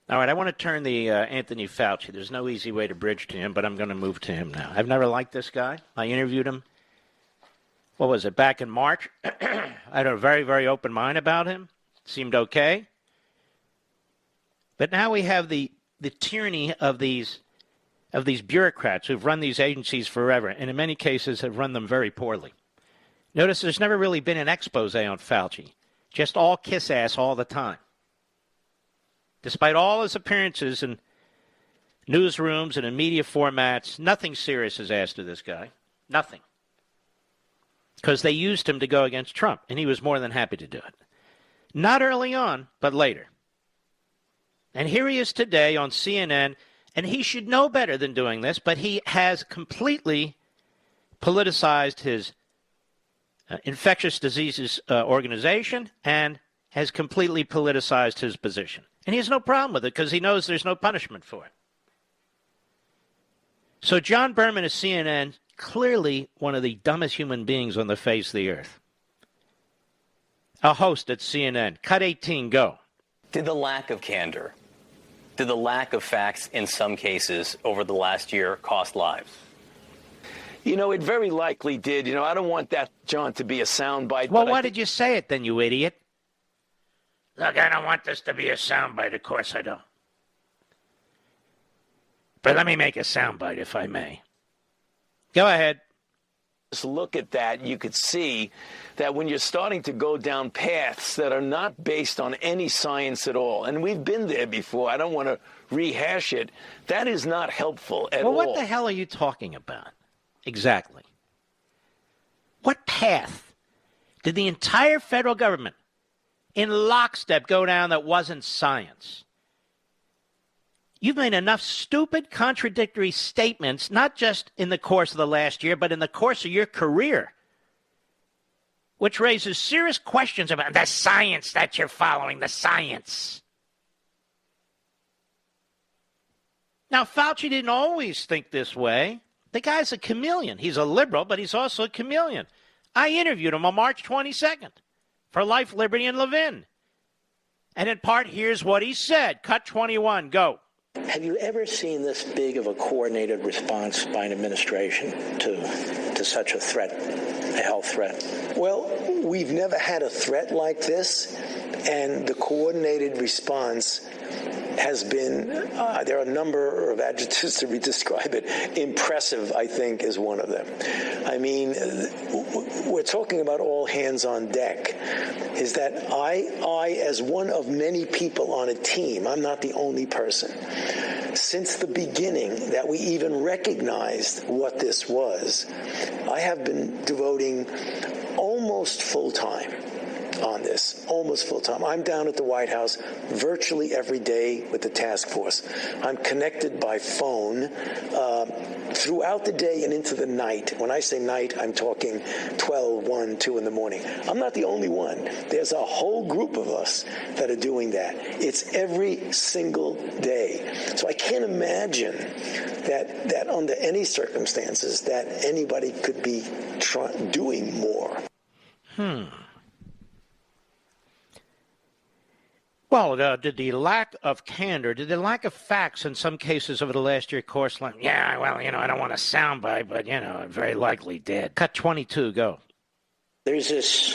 All right, I want to turn the Anthony Fauci. There's no easy way to bridge to him, but I'm going to move to him now. I've never liked this guy. I interviewed him, what was it, back in March? I had a very, very open mind about him. Seemed okay. But now we have the tyranny of these bureaucrats who've run these agencies forever, and in many cases have run them very poorly. Notice there's never really been an expose on Fauci. Just all kiss ass all the time. Despite all his appearances in newsrooms and in media formats, nothing serious is asked of this guy. Nothing. Because they used him to go against Trump, and he was more than happy to do it. Not early on, but later. And here he is today on CNN, and he should know better than doing this, but he has completely politicized his infectious diseases organization and has completely politicized his position. And he has no problem with it because he knows there's no punishment for it. So John Berman of CNN, clearly one of the dumbest human beings on the face of the earth. A host at CNN. Cut 18, go. Did the lack of candor, did the lack of facts in some cases over the last year cost lives? You know, it very likely did. You know, I don't want that, John, to be a soundbite. Well, why did you say it then, you idiot? Look, I don't want this to be a soundbite. Of course I don't. But let me make a soundbite, if I may. Go ahead. Just look at that, you could see that when you're starting to go down paths that are not based on any science at all, and we've been there before, I don't want to rehash it, that is not helpful at all. Well, what the hell are you talking about? Exactly. What path did the entire federal government in lockstep go down that wasn't science? You've made enough stupid, contradictory statements, not just in the course of the last year, but in the course of your career, which raises serious questions about the science that you're following, the science. Now, Fauci didn't always think this way. The guy's a chameleon. He's a liberal, but he's also a chameleon. I interviewed him on March 22nd for Life, Liberty, and Levin. And in part, here's what he said. Cut 21, go. Have you ever seen this big of a coordinated response by an administration to such a threat, a health threat? Well, we've never had a threat like this, and the coordinated response has been, there are a number of adjectives to describe it. Impressive, I think, is one of them. I mean, we're talking about all hands on deck. Is that I, as one of many people on a team, I'm not the only person, since the beginning that we even recognized what this was, I have been devoting almost full time on this, almost full time. I'm down at the White House virtually every day with the task force. I'm connected by phone throughout the day and into the night. When I say night, I'm talking 12, 1, 2 in the morning. I'm not the only one. There's a whole group of us that are doing that. It's every single day. So I can't imagine that under any circumstances that anybody could be doing more. Well, did the lack of candor, did the lack of facts in some cases over the last year course line? Yeah, well, I don't want to soundbite, but, it very likely did. Cut 22, go. There's this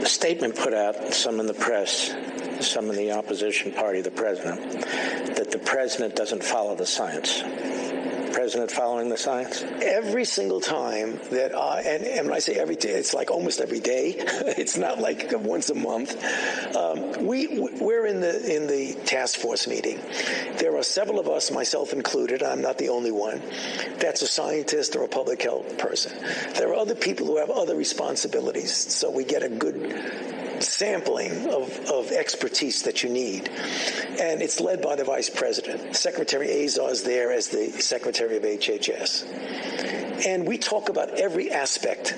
statement put out, some in the press, some in the opposition party of the president, that the president doesn't follow the science. President following the science? Every single time that and when I say every day, it's like almost every day. It's not like once a month. We're in the task force meeting. There are several of us, myself included, I'm not the only one, that's a scientist or a public health person. There are other people who have other responsibilities, so we get a good sampling of expertise that you need. And it's led by the vice president. Secretary Azar is there as the secretary of HHS. And we talk about every aspect,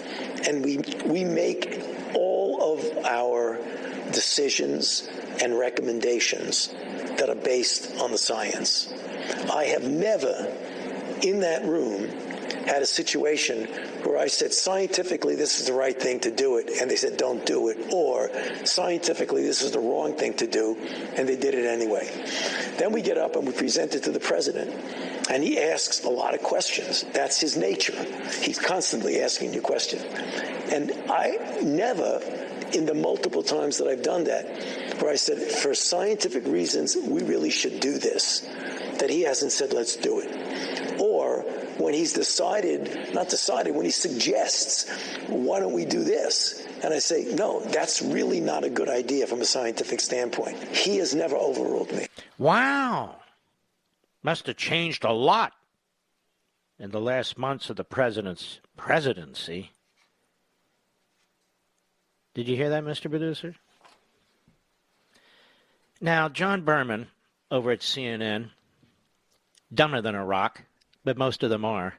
and we make all of our decisions and recommendations that are based on the science. I have never in that room had a situation where I said, scientifically, this is the right thing to do it, and they said, don't do it, or scientifically, this is the wrong thing to do, and they did it anyway. Then we get up and we present it to the president, and he asks a lot of questions. That's his nature. He's constantly asking you questions. And I never, in the multiple times that I've done that, where I said, for scientific reasons, we really should do this, that he hasn't said, let's do it. Or when he's when he suggests, why don't we do this? And I say, no, that's really not a good idea from a scientific standpoint. He has never overruled me. Wow. Must have changed a lot in the last months of the president's presidency. Did you hear that, Mr. Producer? Now, John Berman over at CNN, dumber than a rock, but most of them are.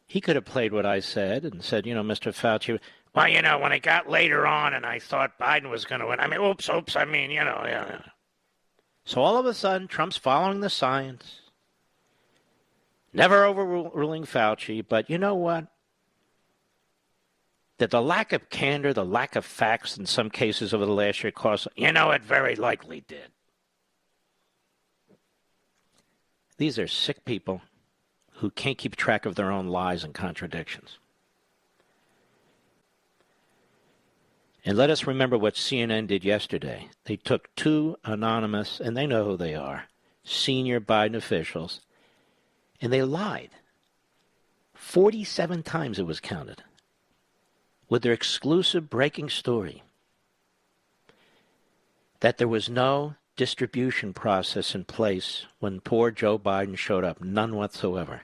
He could have played what I said and said, Mr. Fauci, well, when it got later on and I thought Biden was going to win, yeah. So all of a sudden, Trump's following the science, never overruling Fauci, but you know what? That the lack of candor, the lack of facts in some cases over the last year cost, it very likely did. These are sick people who can't keep track of their own lies and contradictions. And let us remember what CNN did yesterday. They took two anonymous, and they know who they are, senior Biden officials, and they lied. 47 times it was counted, with their exclusive breaking story that there was no distribution process in place when poor Joe Biden showed up, none whatsoever.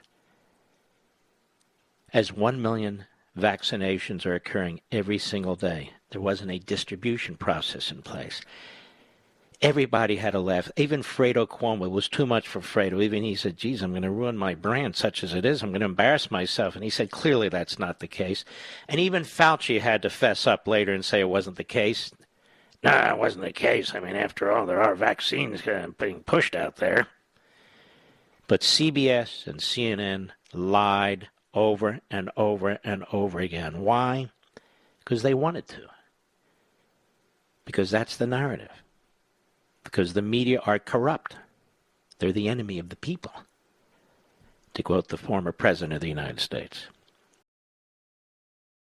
As 1 million vaccinations are occurring every single day, there wasn't a distribution process in place. Everybody had a laugh. Even Fredo Cuomo, it was too much for Fredo. Even he said, geez, I'm going to ruin my brand such as it is. I'm going to embarrass myself. And he said, clearly that's not the case. And even Fauci had to fess up later and say it wasn't the case. No, it wasn't the case. After all, there are vaccines being pushed out there. But CBS and CNN lied over and over and over again. Why? Because they wanted to. Because that's the narrative. Because the media are corrupt. They're the enemy of the people, to quote the former president of the United States.